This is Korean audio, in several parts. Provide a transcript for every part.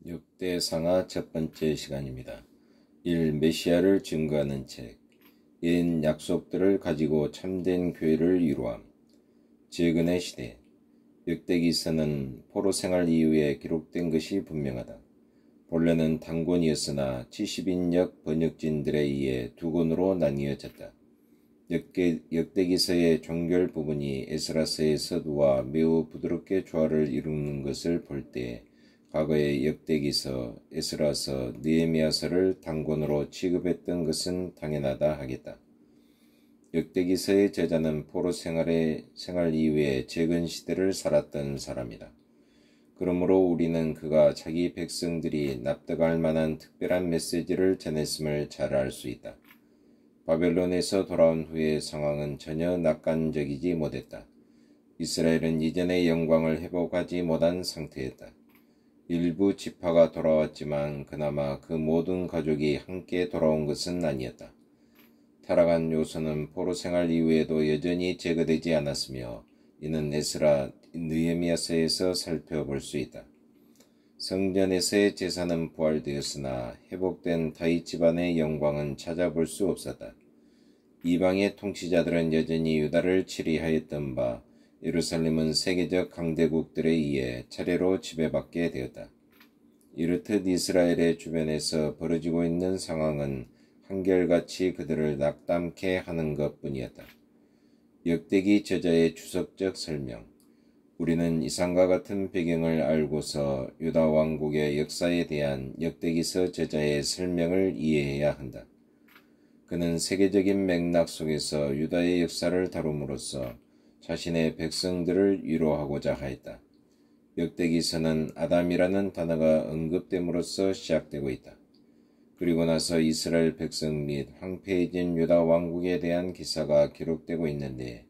역대상하 첫 번째 시간입니다. 1. 메시아를 증거하는 책. 옛 약속들을 가지고 참된 교회를 이루함. 최근의 시대. 역대기서는 포로 생활 이후에 기록된 것이 분명하다. 본래는 단권이었으나 70인역 번역진들에 의해 두 권으로 나뉘어졌다. 역대기서의 종결 부분이 에스라서의 서두와 매우 부드럽게 조화를 이루는 것을 볼 때 과거의 역대기서, 에스라서, 느헤미야서를 단권으로 취급했던 것은 당연하다 하겠다. 역대기서의 저자는 포로 생활 이후에 재건 시대를 살았던 사람이다. 그러므로 우리는 그가 자기 백성들이 납득할 만한 특별한 메시지를 전했음을 잘 알 수 있다. 바벨론에서 돌아온 후의 상황은 전혀 낙관적이지 못했다. 이스라엘은 이전의 영광을 회복하지 못한 상태였다. 일부 지파가 돌아왔지만 그나마 그 모든 가족이 함께 돌아온 것은 아니었다. 타락한 요소는 포로 생활 이후에도 여전히 제거되지 않았으며 이는 에스라, 느헤미야서에서 살펴볼 수 있다. 성전에서의 제사는 부활되었으나 회복된 다윗 집안의 영광은 찾아볼 수 없었다. 이방의 통치자들은 여전히 유다를 치리하였던 바 예루살렘은 세계적 강대국들에 의해 차례로 지배받게 되었다. 이렇듯 이스라엘의 주변에서 벌어지고 있는 상황은 한결같이 그들을 낙담케 하는 것뿐이었다. 역대기 저자의 추석적 설명. 우리는 이상과 같은 배경을 알고서 유다 왕국의 역사에 대한 역대기서 저자의 설명을 이해해야 한다. 그는 세계적인 맥락 속에서 유다의 역사를 다룸으로써 자신의 백성들을 위로하고자 하였다. 역대기서는 아담이라는 단어가 언급됨으로써 시작되고 있다. 그리고 나서 이스라엘 백성 및 황폐해진 유다 왕국에 대한 기사가 기록되고 있는데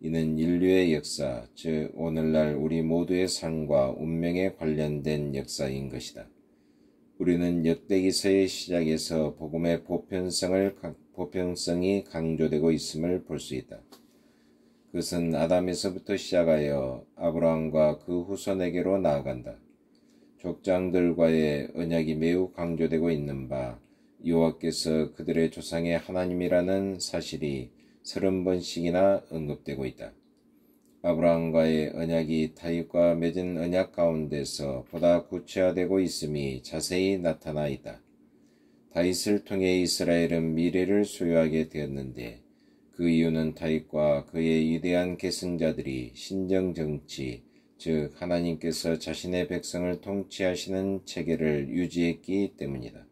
이는 인류의 역사, 즉 오늘날 우리 모두의 삶과 운명에 관련된 역사인 것이다. 우리는 역대기서의 시작에서 복음의 보편성이 강조되고 있음을 볼 수 있다. 그것은 아담에서부터 시작하여 아브라함과 그 후손에게로 나아간다. 족장들과의 언약이 매우 강조되고 있는 바 여호와께서 그들의 조상의 하나님이라는 사실이 30번씩이나 언급되고 있다. 아브라함과의 언약이 다윗과 맺은 언약 가운데서 보다 구체화되고 있음이 자세히 나타나 있다. 다윗을 통해 이스라엘은 미래를 소유하게 되었는데 그 이유는 다윗과 그의 위대한 계승자들이 신정정치, 즉 하나님께서 자신의 백성을 통치하시는 체계를 유지했기 때문이다.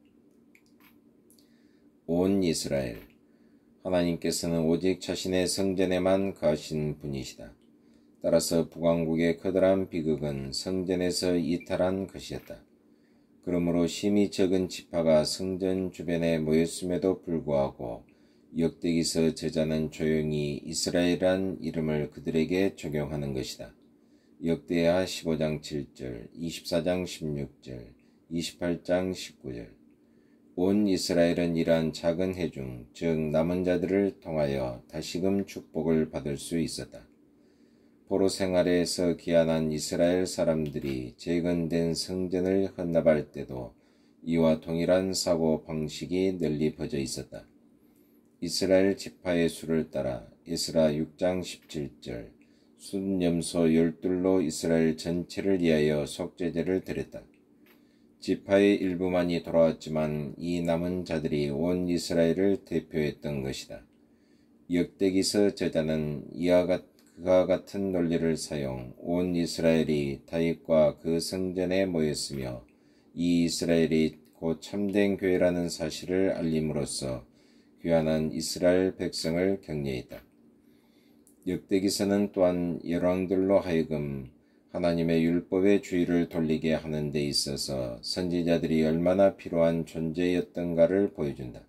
온 이스라엘. 하나님께서는 오직 자신의 성전에만 거하신 분이시다. 따라서 북왕국의 커다란 비극은 성전에서 이탈한 것이었다. 그러므로 심히 적은 지파가 성전 주변에 모였음에도 불구하고 역대기서 저자는 조용히 이스라엘이란 이름을 그들에게 적용하는 것이다. 역대하 15장 7절, 24장 16절, 28장 19절. 온 이스라엘은 이러한 작은 회중, 즉 남은 자들을 통하여 다시금 축복을 받을 수 있었다. 포로 생활에서 귀환한 이스라엘 사람들이 재건된 성전을 헌납할 때도 이와 동일한 사고 방식이 널리 퍼져 있었다. 이스라엘 지파의 수를 따라 에스라 6장 17절 순염소 12로 이스라엘 전체를 위하여 속죄제를 드렸다. 지파의 일부만이 돌아왔지만 이 남은 자들이 온 이스라엘을 대표했던 것이다. 역대기서 저자는 그와 같은 논리를 사용 온 이스라엘이 다윗과 그 성전에 모였으며 이 이스라엘이 곧 참된 교회라는 사실을 알림으로써 귀환한 이스라엘 백성을 격려했다. 역대기서는 또한 열왕들로 하여금 하나님의 율법의 주의를 돌리게 하는 데 있어서 선지자들이 얼마나 필요한 존재였던가를 보여준다.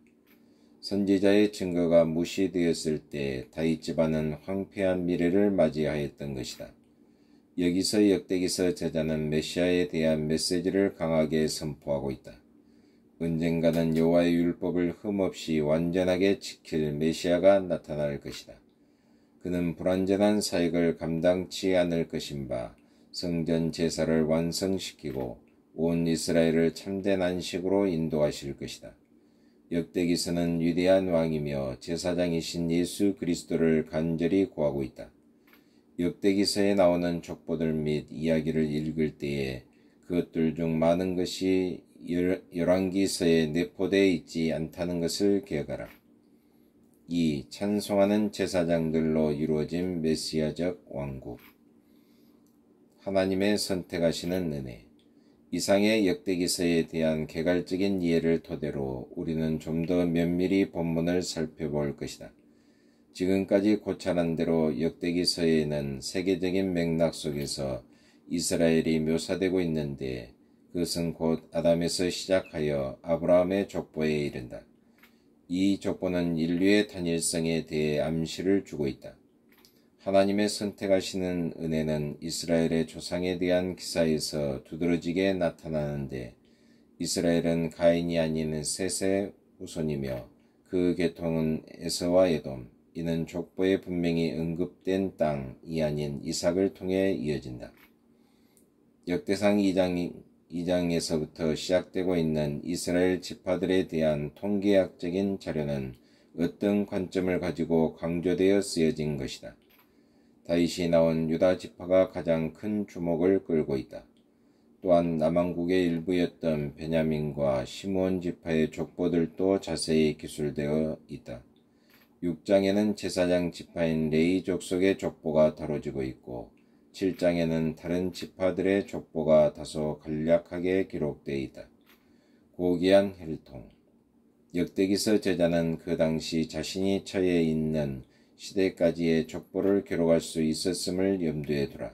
선지자의 증거가 무시되었을 때 다윗 집안은 황폐한 미래를 맞이하였던 것이다. 여기서 역대기서 저자는 메시아에 대한 메시지를 강하게 선포하고 있다. 언젠가는 여호와의 율법을 흠없이 완전하게 지킬 메시아가 나타날 것이다. 그는 불완전한 사역을 감당치 않을 것인 바 성전 제사를 완성시키고 온 이스라엘을 참된 안식으로 인도하실 것이다. 역대기서는 위대한 왕이며 제사장이신 예수 그리스도를 간절히 구하고 있다. 역대기서에 나오는 족보들 및 이야기를 읽을 때에 그것들 중 많은 것이 열왕기서에 내포되어 있지 않다는 것을 기억하라. 2. 찬송하는 제사장들로 이루어진 메시아적 왕국. 하나님의 선택하시는 은혜. 이상의 역대기서에 대한 개괄적인 이해를 토대로 우리는 좀 더 면밀히 본문을 살펴볼 것이다. 지금까지 고찰한 대로 역대기서에는 세계적인 맥락 속에서 이스라엘이 묘사되고 있는데 그것은 곧 아담에서 시작하여 아브라함의 족보에 이른다. 이 족보는 인류의 단일성에 대해 암시를 주고 있다. 하나님의 선택하시는 은혜는 이스라엘의 조상에 대한 기사에서 두드러지게 나타나는데 이스라엘은 가인이 아닌 셋의 후손이며 그 계통은 에서와 에돔, 이는 족보에 분명히 언급된 땅이 아닌 이삭을 통해 이어진다. 역대상 2장에서부터 시작되고 있는 이스라엘 지파들에 대한 통계학적인 자료는 어떤 관점을 가지고 강조되어 쓰여진 것이다. 다윗이 나온 유다 지파가 가장 큰 주목을 끌고 있다. 또한 남왕국의 일부였던 베냐민과 시므온 지파의 족보들도 자세히 기술되어 있다. 6장에는 제사장 지파인 레위 족속의 족보가 다뤄지고 있고 7장에는 다른 지파들의 족보가 다소 간략하게 기록되어 있다. 고귀한 혈통. 역대기서 저자는 그 당시 자신이 처해 있는 시대까지의 족보를 기록할 수 있었음을 염두에 두라.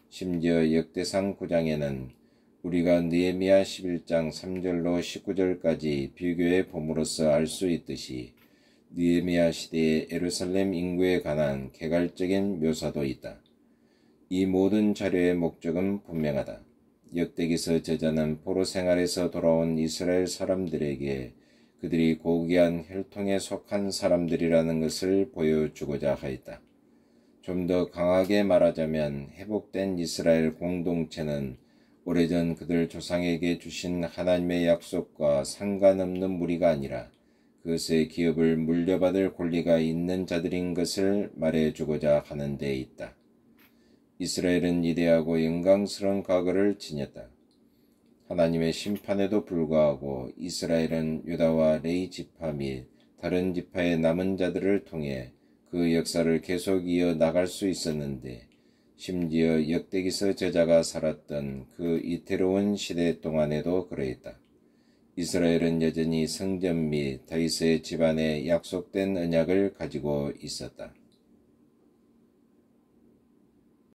심지어 역대상 9장에는 우리가 느헤미야 11장 3절로 19절까지 비교해 봄으로써 알 수 있듯이 느헤미야 시대의 예루살렘 인구에 관한 개괄적인 묘사도 있다. 이 모든 자료의 목적은 분명하다. 역대기서 저자는 포로 생활에서 돌아온 이스라엘 사람들에게 그들이 고귀한 혈통에 속한 사람들이라는 것을 보여주고자 하였다. 좀 더 강하게 말하자면 회복된 이스라엘 공동체는 오래전 그들 조상에게 주신 하나님의 약속과 상관없는 무리가 아니라 그것의 기업을 물려받을 권리가 있는 자들인 것을 말해주고자 하는 데 있다. 이스라엘은 위대하고 영광스러운 과거를 지녔다. 하나님의 심판에도 불구하고 이스라엘은 유다와 레위 지파 및 다른 지파의 남은 자들을 통해 그 역사를 계속 이어 나갈 수 있었는데 심지어 역대기서 저자가 살았던 그 이태로운 시대 동안에도 그러했다. 이스라엘은 여전히 성전 및 다윗의 집안에 약속된 언약을 가지고 있었다.